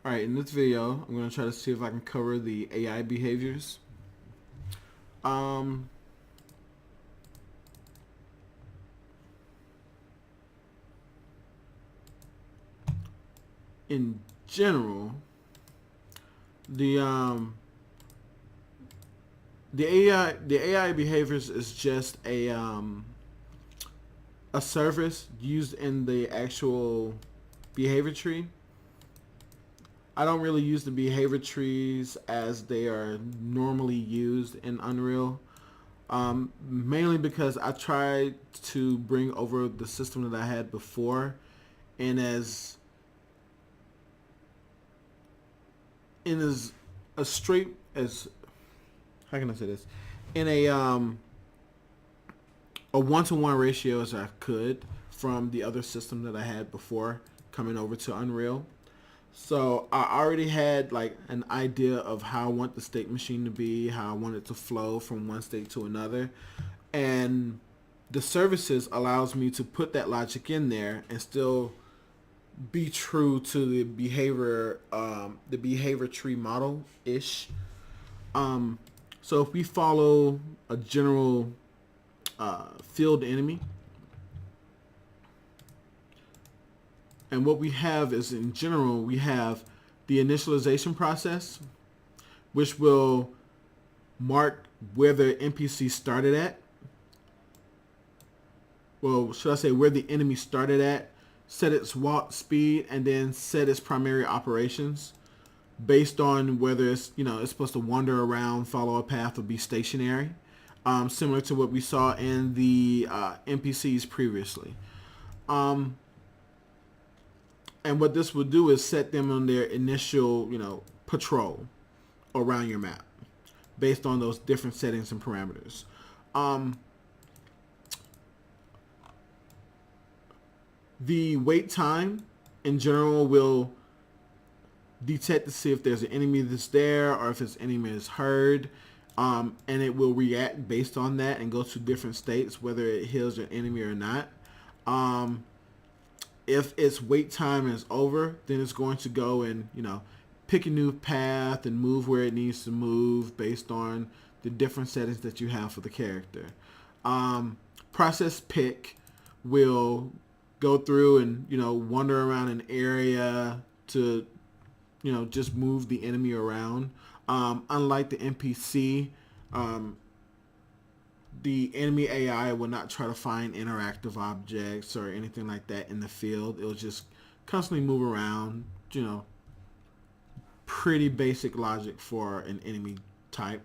Alright, in this video, I'm going to try to see if I can cover the AI behaviors. Um, in general, the um, the AI behaviors is just a service used in the actual behavior tree. I don't really use the behavior trees as they are normally used in Unreal. Mainly because I tried to bring over the system that I had before, and as a straight as how can I say this, in a 1-to-1 ratio as I could from the other system that I had before coming over to Unreal. So I already had like an idea of how I want the state machine to be, how I want it to flow from one state to another, and the services allows me to put that logic in there and still be true to the behavior tree model ish. So if we follow a general field enemy, and what we have is, in general, we have the initialization process, which will mark where the NPC started at. Well, should I say where the enemy started at, set its walk speed, and then set its primary operations based on whether it's supposed to wander around, follow a path, or be stationary. Similar to what we saw in the NPCs previously. And what this will do is set them on their initial, patrol around your map based on those different settings and parameters. The wait time in general will detect to see if there's an enemy that's there or if this enemy is heard. And it will react based on that and go to different states, whether it heals your enemy or not. If its wait time is over, then it's going to go and, pick a new path and move where it needs to move based on the different settings that you have for the character. Process pick will go through and, wander around an area to, just move the enemy around. Unlike the NPC, the enemy AI will not try to find interactive objects or anything like that in the field. It'll just constantly move around, pretty basic logic for an enemy type.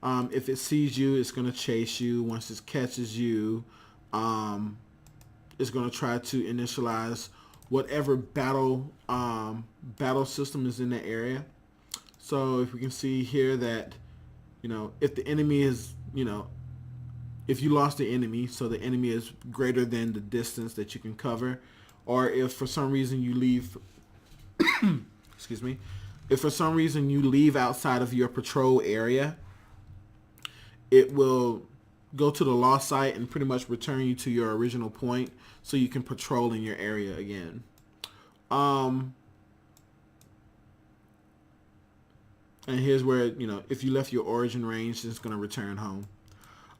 If it sees you, it's going to chase you. Once it catches you, it's going to try to initialize whatever battle system is in the area. So if we can see here that, if the enemy is, if you lost the enemy, so the enemy is greater than the distance that you can cover, or if for some reason you leave, excuse me, if for some reason you leave outside of your patrol area, it will go to the lost site and pretty much return you to your original point so you can patrol in your area again. And here's where, if you left your origin range, it's going to return home.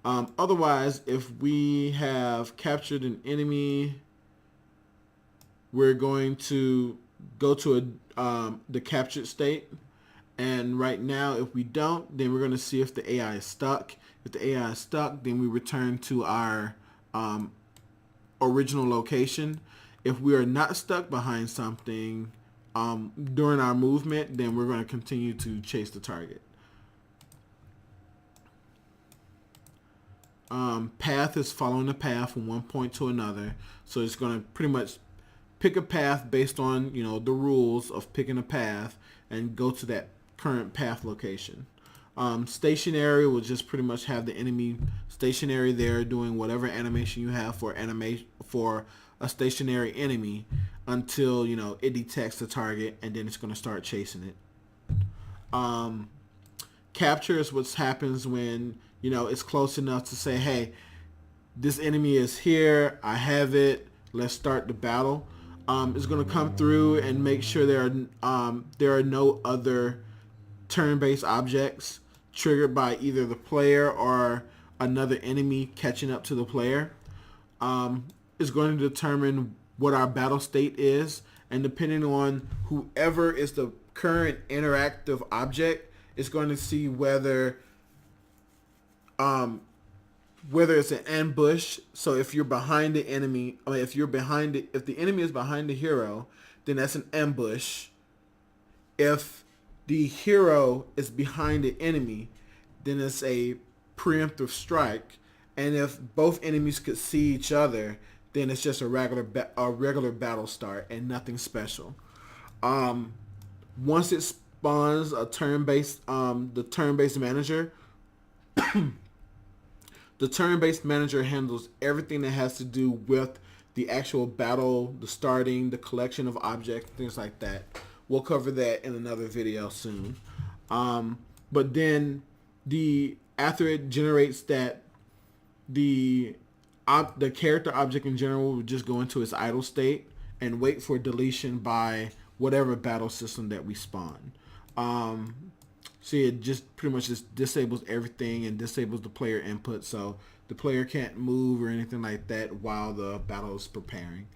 Otherwise, if we have captured an enemy, we're going to go to the captured state. And right now, if we don't, then we're going to see if the AI is stuck. If the AI is stuck, then we return to our original location. If we are not stuck behind something during our movement, then we're going to continue to chase the target. Path is following the path from one point to another. So it's going to pretty much pick a path based on, the rules of picking a path and go to that current path location. Stationary will just pretty much have the enemy stationary there doing whatever animation you have for a stationary enemy until, it detects the target, and then it's going to start chasing it. Capture is what happens when, it's close enough to say, hey, this enemy is here, I have it, let's start the battle. is going to come through and make sure there are no other turn-based objects triggered by either the player or another enemy catching up to the player. Is going to determine what our battle state is, and depending on whoever is the current interactive object, it's going to see whether it's an ambush. So if you're behind the enemy, if the enemy is behind the hero, then that's an ambush. If the hero is behind the enemy, then it's a preemptive strike. And if both enemies could see each other, then it's just a regular battle start and nothing special. Once it spawns a turn-based, the turn-based manager, the turn-based manager handles everything that has to do with the actual battle, the starting, the collection of objects, things like that. We'll cover that in another video soon. But then after it generates that, the character object in general will just go into its idle state and wait for deletion by whatever battle system that we spawn. See, it just pretty much just disables everything and disables the player input, so the player can't move or anything like that while the battle is preparing.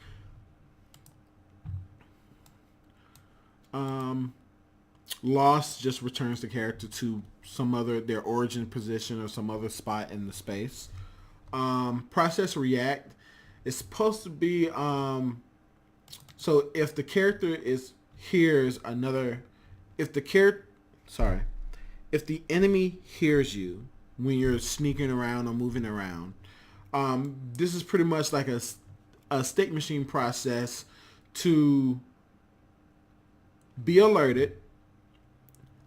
Lost just returns the character to their origin position or some other spot in the space. Process react is supposed to be so if the character hears another, if the enemy hears you when you're sneaking around or moving around, this is pretty much like a state machine process to be alerted,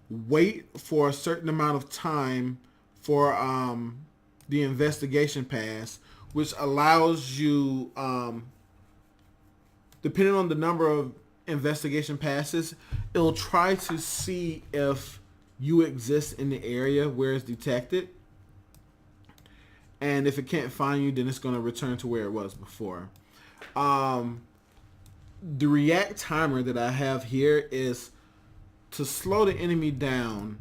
wait for a certain amount of time for the investigation pass, which allows you, depending on the number of investigation passes, it'll try to see if you exist in the area where it's detected. And if it can't find you, then it's going to return to where it was before. The react timer that I have here is to slow the enemy down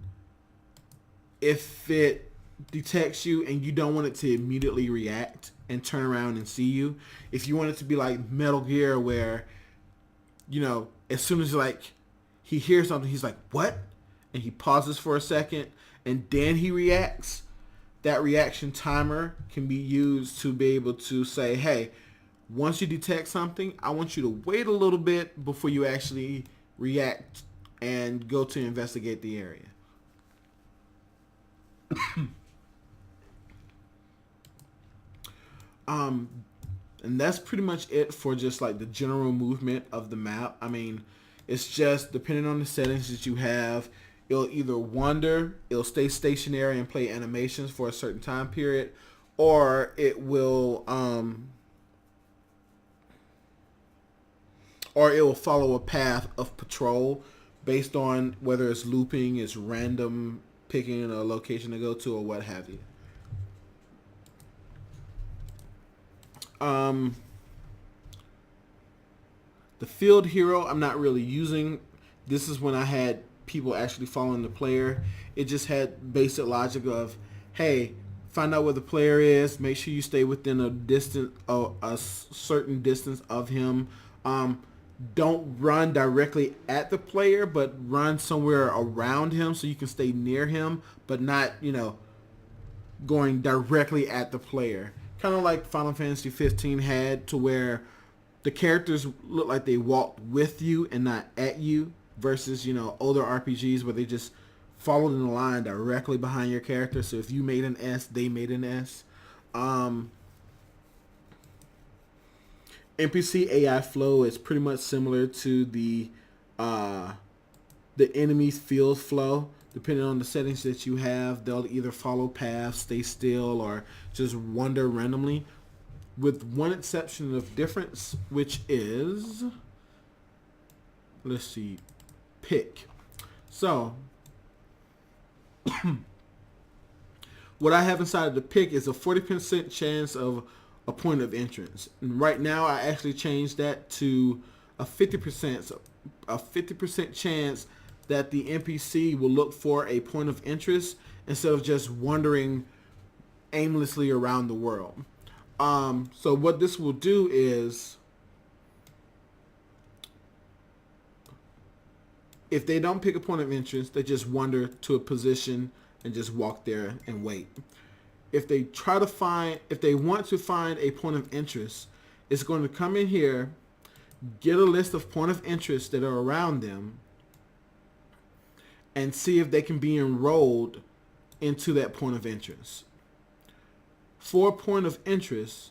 if it detects you and you don't want it to immediately react and turn around and see you. If you want it to be like Metal Gear, where, you know, as soon as he hears something, he's like, what? And he pauses for a second and then he reacts. That reaction timer can be used to be able to say, hey, once you detect something, I want you to wait a little bit before you actually react and go to investigate the area. And that's pretty much it for just like the general movement of the map. I mean, it's just depending on the settings that you have, it'll either wander, it'll stay stationary and play animations for a certain time period, or it will follow a path of patrol based on whether it's looping, it's random picking a location to go to, or what have you. The field hero I'm not really using. This is when I had people actually following the player. It just had basic logic of, hey, find out where the player is, make sure you stay within a certain distance of him. Don't run directly at the player, but run somewhere around him so you can stay near him, but not, going directly at the player. Kind of like Final Fantasy 15 had, to where the characters look like they walked with you and not at you, versus, older RPGs where they just followed in the line directly behind your character. So if you made an S, they made an S. NPC AI flow is pretty much similar to the enemy's field flow. Depending on the settings that you have, they'll either follow paths, stay still, or just wander randomly, with one exception of difference, which is, let's see, pick. So what I have inside of the pick is a 40% chance of a point of entrance. And right now I actually changed that to a 50% chance that the NPC will look for a point of interest instead of just wandering aimlessly around the world. So what this will do is, if they don't pick a point of interest, they just wander to a position and just walk there and wait. If they want to find a point of interest, it's going to come in here, get a list of point of interest that are around them, and see if they can be enrolled into that point of interest. For a point of interest,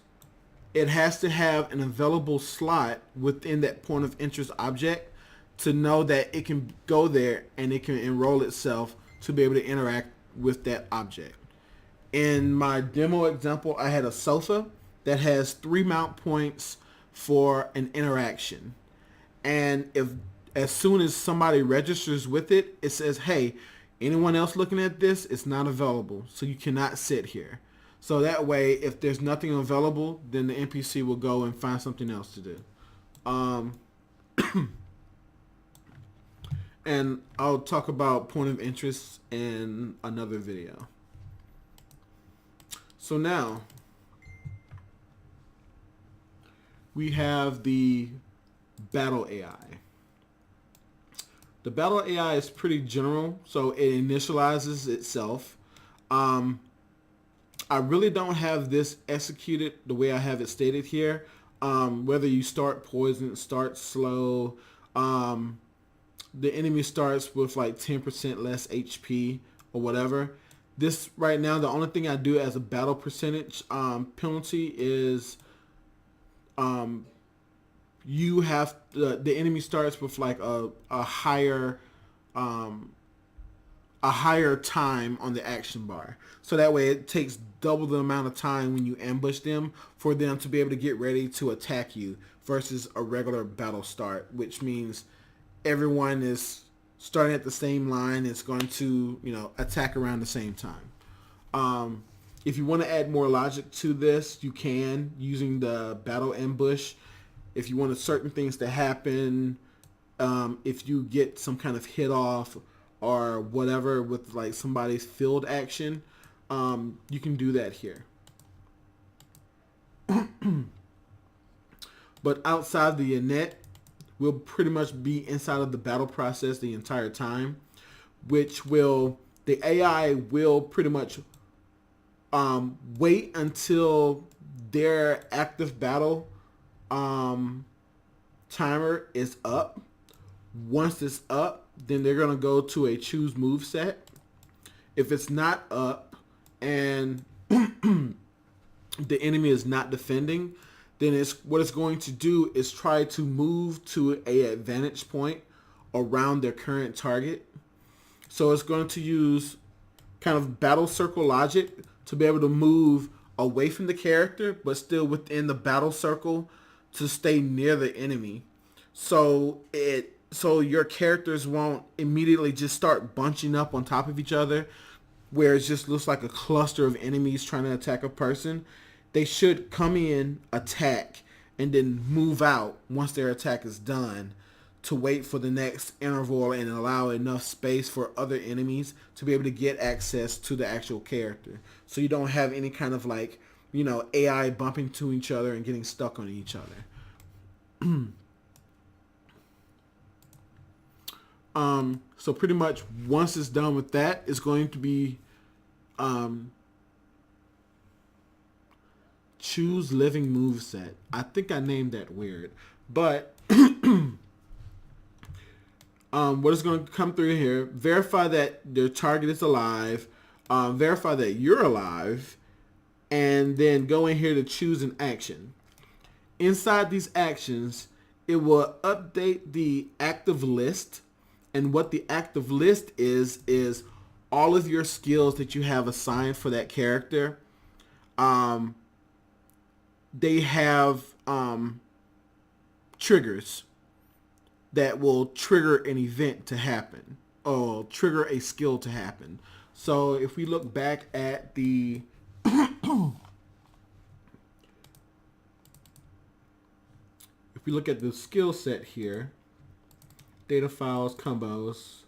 it has to have an available slot within that point of interest object to know that it can go there and it can enroll itself to be able to interact with that object. In my demo example, I had a sofa that has 3 mount points for an interaction. And as soon as somebody registers with it, it says, hey, anyone else looking at this, it's not available. So you cannot sit here. So that way, if there's nothing available, then the NPC will go and find something else to do. And I'll talk about point of interest in another video. So now we have the battle AI. The battle AI is pretty general, so it initializes itself. I really don't have this executed the way I have it stated here. Whether you start poison, start slow, the enemy starts with like 10% less HP or whatever. This right now, the only thing I do as a battle percentage penalty is you have the enemy starts with like a higher time on the action bar. So that way it takes double the amount of time when you ambush them for them to be able to get ready to attack you versus a regular battle start, which means everyone is starting at the same line. It's going to, attack around the same time. If you want to add more logic to this, you can using the battle ambush. If you want certain things to happen, if you get some kind of hit off or whatever with like somebody's field action, you can do that here. But outside the net, we'll pretty much be inside of the battle process the entire time, the AI will pretty much wait until their active battle timer is up. Once it's up, then they're going to go to a choose move set. If it's not up and the enemy is not defending, then what it's going to do is try to move to a advantage point around their current target. So it's going to use kind of battle circle logic to be able to move away from the character, but still within the battle circle to stay near the enemy. So your characters won't immediately just start bunching up on top of each other, where it just looks like a cluster of enemies trying to attack a person. They should come in, attack, and then move out once their attack is done to wait for the next interval and allow enough space for other enemies to be able to get access to the actual character. So you don't have any kind of like, AI bumping to each other and getting stuck on each other. So pretty much once it's done with that, it's going to be choose living moveset. I think I named that weird, but what is going to come through here? Verify that their target is alive. Verify that you're alive, and then go in here to choose an action. Inside these actions, it will update the active list, and what the active list is all of your skills that you have assigned for that character. They have triggers that will trigger an event to happen or trigger a skill to happen. So if we look back at the if if you look at the skill set here, data files, combos,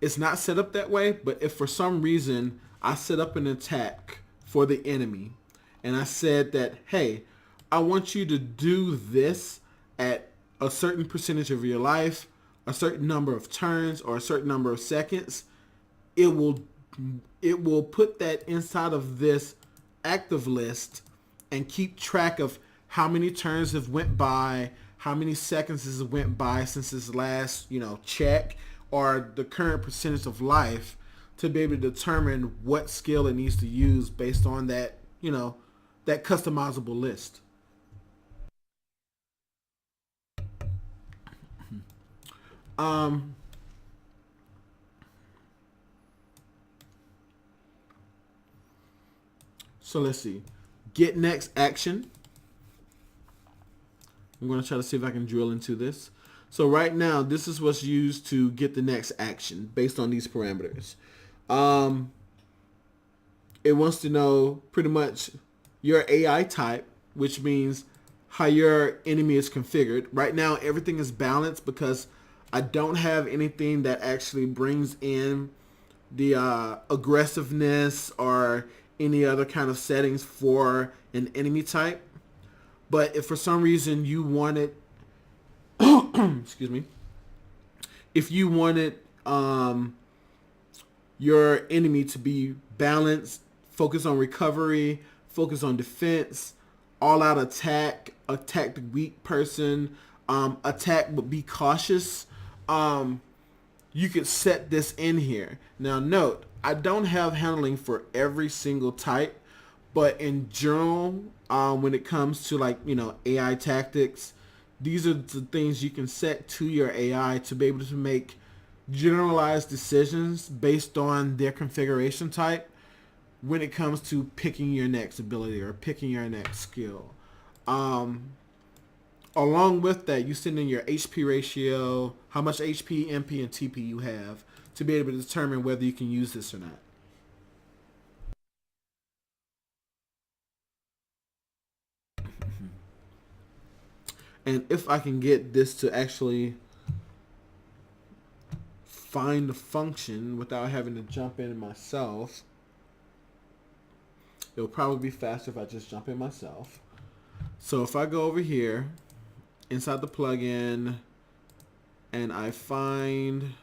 it's not set up that way, but if for some reason I set up an attack for the enemy and I said that, hey, I want you to do this at a certain percentage of your life, a certain number of turns, or a certain number of seconds, it will put that inside of this active list and keep track of how many turns have went by, how many seconds has went by since this last, check, or the current percentage of life, to be able to determine what skill it needs to use based on that, that customizable list. So let's see. Get next action. I'm going to try to see if I can drill into this. So right now, this is what's used to get the next action based on these parameters. It wants to know pretty much your AI type, which means how your enemy is configured. Right now, everything is balanced because I don't have anything that actually brings in the aggressiveness or any other kind of settings for an enemy type. But if for some reason you wanted, excuse me, if you wanted your enemy to be balanced, focus on recovery, focus on defense, all out attack, attack the weak person, attack but be cautious, you could set this in here. Now note, I don't have handling for every single type, but in general, when it comes to AI tactics, these are the things you can set to your AI to be able to make generalized decisions based on their configuration type when it comes to picking your next ability or picking your next skill. Along with that, you send in your HP ratio, how much HP, MP, and TP you have to be able to determine whether you can use this or not. And if I can get this to actually find the function without having to jump in myself, it'll probably be faster if I just jump in myself. So if I go over here inside the plugin and I find,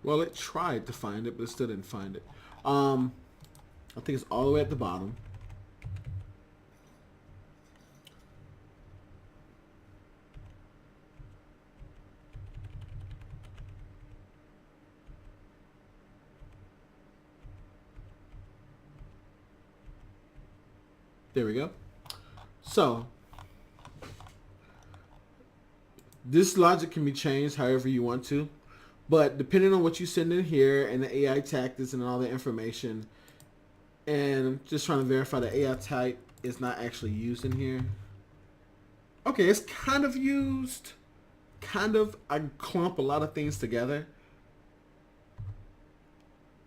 well, it tried to find it, but it still didn't find it. I think it's all the way at the bottom. There we go. So this logic can be changed however you want to, but depending on what you send in here and the AI tactics and all the information, and just trying to verify the AI type is not actually used in here. Okay, it's kind of used. I clump a lot of things together.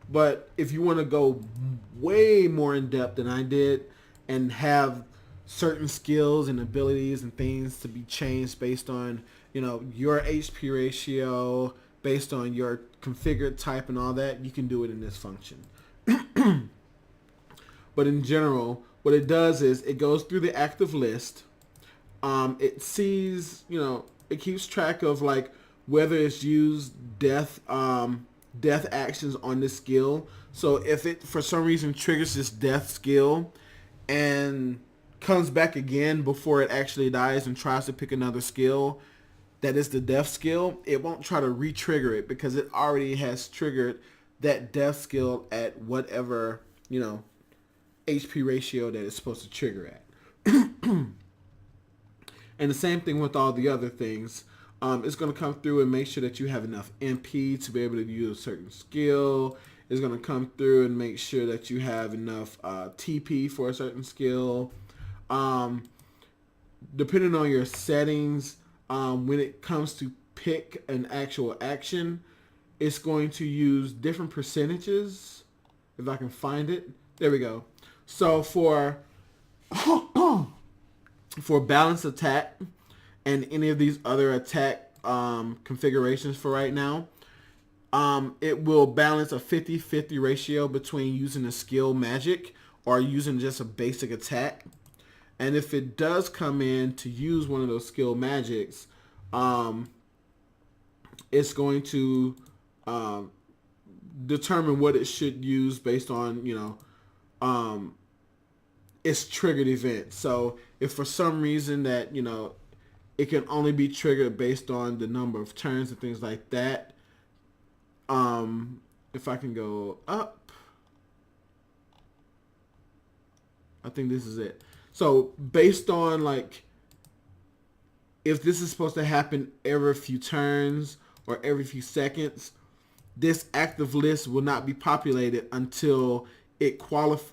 But if you want to go way more in depth than I did and have certain skills and abilities and things to be changed based on, your HP ratio, based on your configured type and all that, you can do it in this function. But in general, what it does is it goes through the active list. It sees, it keeps track of whether it's used death actions on this skill. So if it for some reason triggers this death skill and comes back again before it actually dies and tries to pick another skill that is the death skill, it won't try to re-trigger it because it already has triggered that death skill at whatever, HP ratio that it's supposed to trigger at. And the same thing with all the other things. It's going to come through and make sure that you have enough MP to be able to use a certain skill. It's going to come through and make sure that you have enough TP for a certain skill. Depending on your settings, when it comes to pick an actual action, it's going to use different percentages. If I can find it. There we go. So for For balanced attack and any of these other attack configurations for right now, it will balance a 50-50 ratio between using a skill magic or using just a basic attack. And if it does come in to use one of those skill magics, it's going to determine what it should use based on, its triggered event. So if for some reason that, it can only be triggered based on the number of turns and things like that. If I can go up, I think this is it. So based on like, if this is supposed to happen every few turns or every few seconds, this active list will not be populated until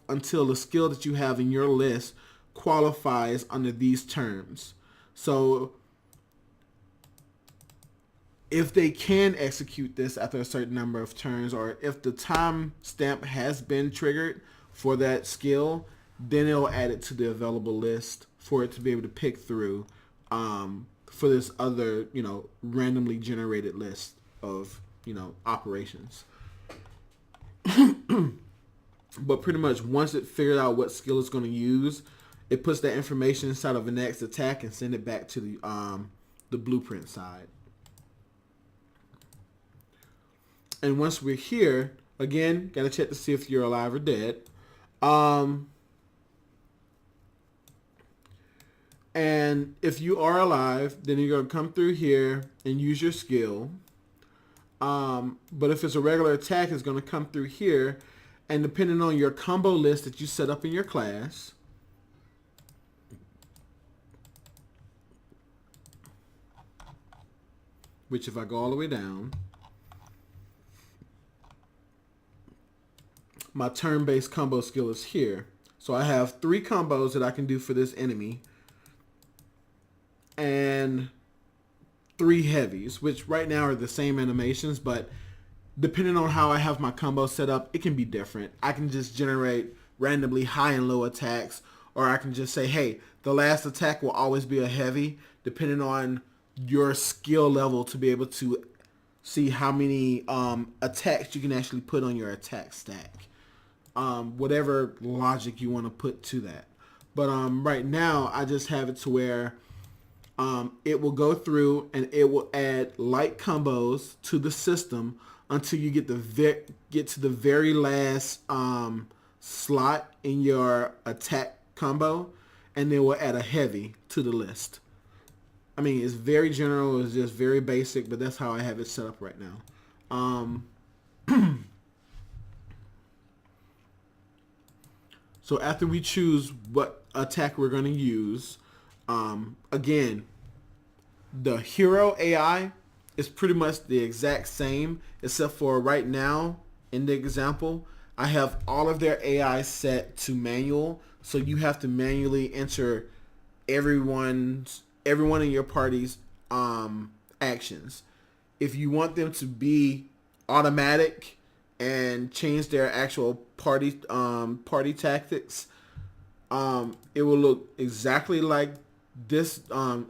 until the skill that you have in your list qualifies under these terms. So if they can execute this after a certain number of turns, or if the time stamp has been triggered for that skill, then it'll add it to the available list for it to be able to pick through for this other, randomly generated list of, operations. But pretty much once it figured out what skill it's going to use, it puts that information inside of the next attack and send it back to the blueprint side. And once we're here, again, got to check to see if you're alive or dead. And if you are alive, then you're going to come through here and use your skill. But if it's a regular attack, it's going to come through here. And depending on your combo list that you set up in your class, which if I go all the way down, my turn-based combo skill is here. So I have 3 combos that I can do for this enemy and 3 heavies, which right now are the same animations, but depending on how I have my combo set up, it can be different. I can just generate randomly high and low attacks, or I can just say, hey, the last attack will always be a heavy, depending on your skill level to be able to see how many attacks you can actually put on your attack stack. Whatever logic you want to put to that. But right now, I just have it to where it will go through and it will add light combos to the system until you get to the very last slot in your attack combo, and then we'll add a heavy to the list. I mean, it's very general, it's just very basic, but that's how I have it set up right now. So after we choose what attack we're going to use, again, the hero AI is pretty much the exact same, except for right now, in the example, I have all of their AI set to manual, so you have to manually enter everyone in your party's actions. If you want them to be automatic and change their actual party tactics, it will look exactly like this,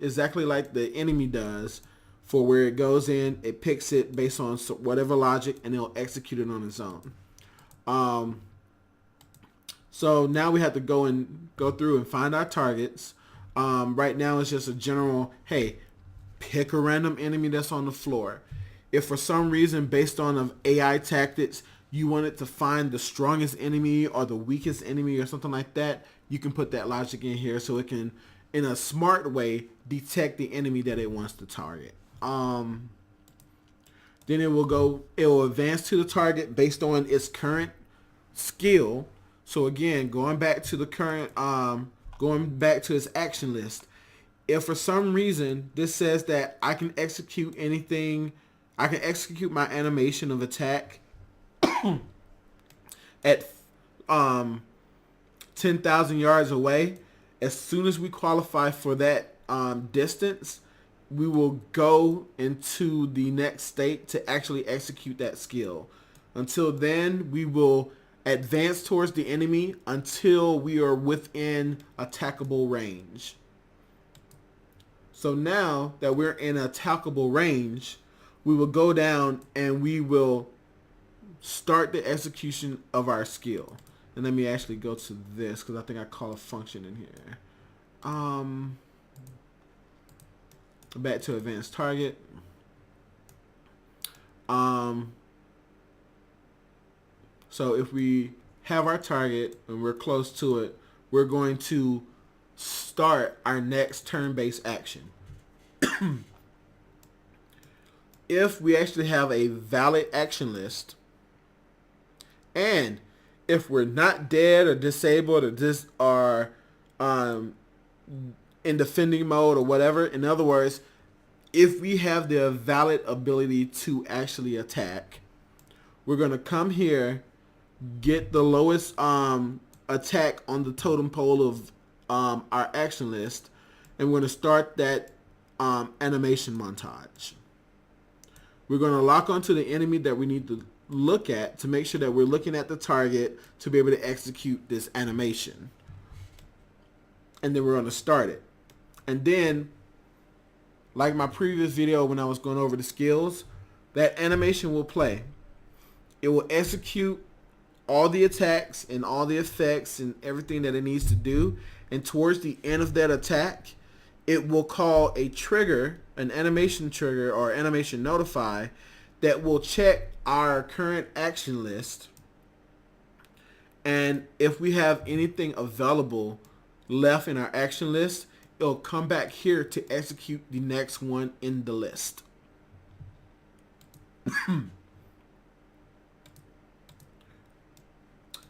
exactly like the enemy does. For where it goes in, it picks it based on whatever logic, and it'll execute it on its own. So now we have to go through and find our targets. Right now it's just a general, hey, pick a random enemy that's on the floor. If for some reason, based on AI tactics, you wanted to find the strongest enemy or the weakest enemy or something like that, you can put that logic in here so it can, in a smart way, detect the enemy that it wants to target. Then it will advance to the target based on its current skill. So again, going back to its action list. If for some reason this says that I can execute anything, I can execute my animation of attack at 10,000 yards away, as soon as we qualify for that distance, we will go into the next state to actually execute that skill. Until then, we will advance towards the enemy until we are within attackable range. So now that we're in attackable range, we will go down and we will start the execution of our skill. And let me actually go to this because I think I call a function in here. Back to advanced target. So if we have our target and we're close to it, we're going to start our next turn-based action. If we actually have a valid action list, and if we're not dead or disabled or in defending mode or whatever, in other words, if we have the valid ability to actually attack, we're going to come here, get the lowest attack on the totem pole of our action list, and we're going to start that animation montage. We're going to lock onto the enemy that we need to look at to make sure that we're looking at the target to be able to execute this animation. And then we're going to start it. And then, like my previous video when I was going over the skills, that animation will play. It will execute all the attacks and all the effects and everything that it needs to do. And towards the end of that attack, it will call a trigger, an animation trigger or animation notify that will check our current action list. And if we have anything available left in our action list, it'll come back here to execute the next one in the list.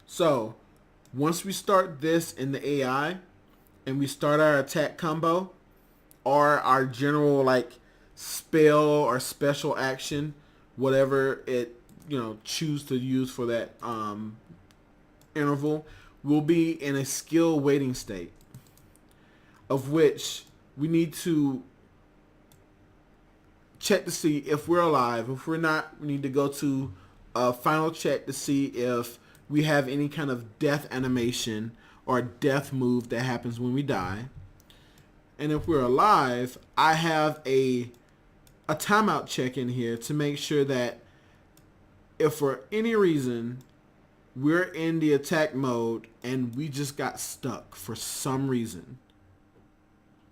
So once we start this in the AI and we start our attack combo or our general like spell or special action, whatever it choose to use for that interval, we'll be in a skill waiting state, of which we need to check to see if we're alive. If we're not, we need to go to a final check to see if we have any kind of death animation or death move that happens when we die. And if we're alive, I have a timeout check in here to make sure that if for any reason we're in the attack mode and we just got stuck for some reason,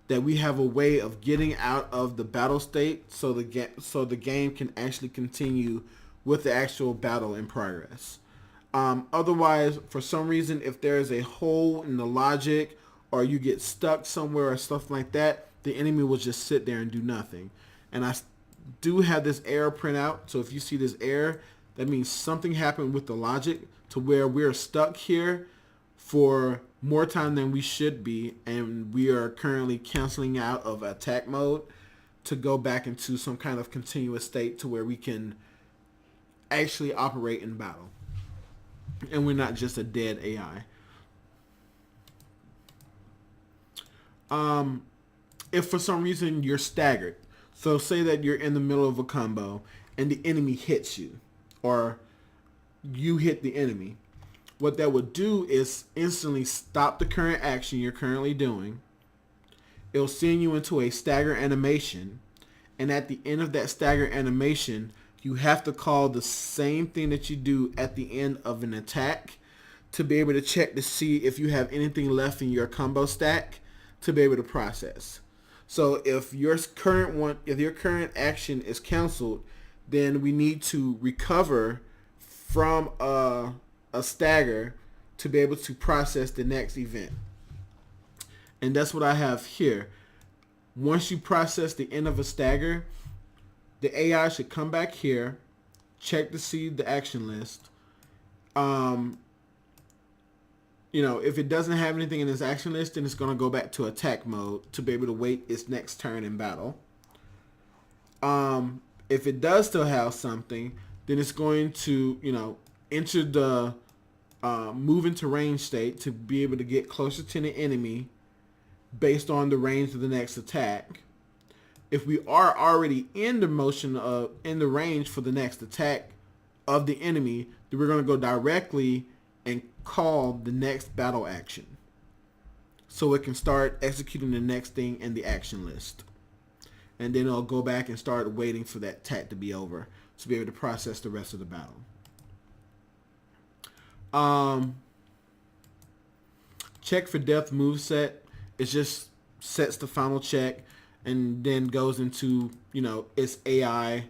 that we have a way of getting out of the battle state so the game can actually continue with the actual battle in progress. Otherwise, for some reason, if there's a hole in the logic or you get stuck somewhere or stuff like that, the enemy will just sit there and do nothing. And I do have this error printout, so if you see this error, that means something happened with the logic to where we're stuck here for more time than we should be, and we are currently canceling out of attack mode to go back into some kind of continuous state to where we can actually operate in battle. And we're not just a dead AI. If for some reason you're staggered, so say that you're in the middle of a combo and the enemy hits you, or you hit the enemy, what that would do is instantly stop the current action you're currently doing. It'll send you into a stagger animation, and at the end of that stagger animation, you have to call the same thing that you do at the end of an attack to be able to check to see if you have anything left in your combo stack to be able to process. So if your current action is canceled, then we need to recover from a stagger to be able to process the next event. And that's what I have here. Once you process the end of a stagger, the AI should come back here, check to see the action list. If it doesn't have anything in its action list, then it's going to go back to attack mode to be able to wait its next turn in battle. If it does still have something, then it's going to, enter the move into range state to be able to get closer to the enemy based on the range of the next attack. If we are already in the range for the next attack of the enemy, then we're going to go directly and call the next battle action. So it can start executing the next thing in the action list. And then it'll go back and start waiting for that tack to be over to be able to process the rest of the battle. Check for death moveset. It just sets the final check and then goes into, its AI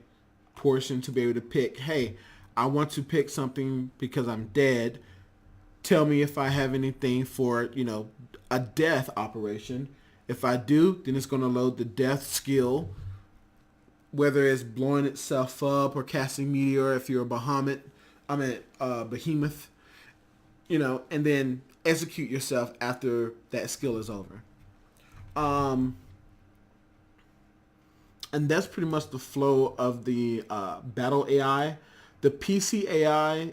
portion to be able to pick, hey, I want to pick something because I'm dead. Tell me if I have anything for, a death operation. If I do, then it's going to load the death skill, whether it's blowing itself up or casting meteor if you're a behemoth, and then execute yourself after that skill is over. And that's pretty much the flow of the battle AI. The PC AI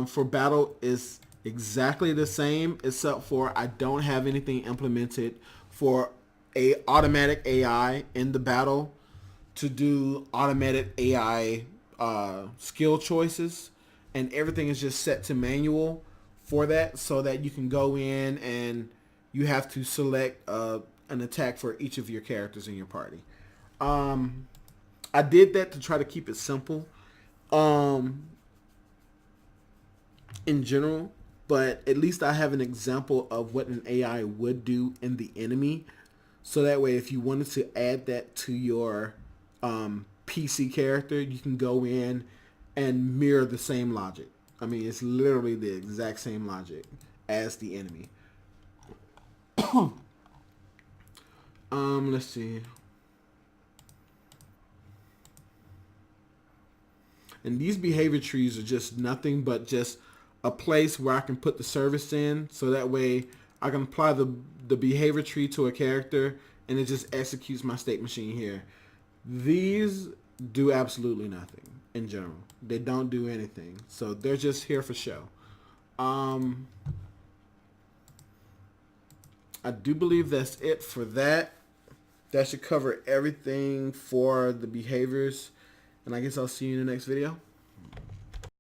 for battle is exactly the same, except for I don't have anything implemented for a automatic AI in the battle to do automatic AI skill choices, and everything is just set to manual for that, so that you can go in and you have to select an attack for each of your characters in your party. I did that to try to keep it simple in general, but at least I have an example of what an AI would do in the enemy. So that way, if you wanted to add that to your PC character, you can go in and mirror the same logic. I mean, it's literally the exact same logic as the enemy. Let's see. And these behavior trees are just nothing but just a place where I can put the service in, so that way I can apply the behavior tree to a character and it just executes my state machine here. These do absolutely nothing in general. They don't do anything. So they're just here for show. I do believe that's it for that. That should cover everything for the behaviors. And I guess I'll see you in the next video.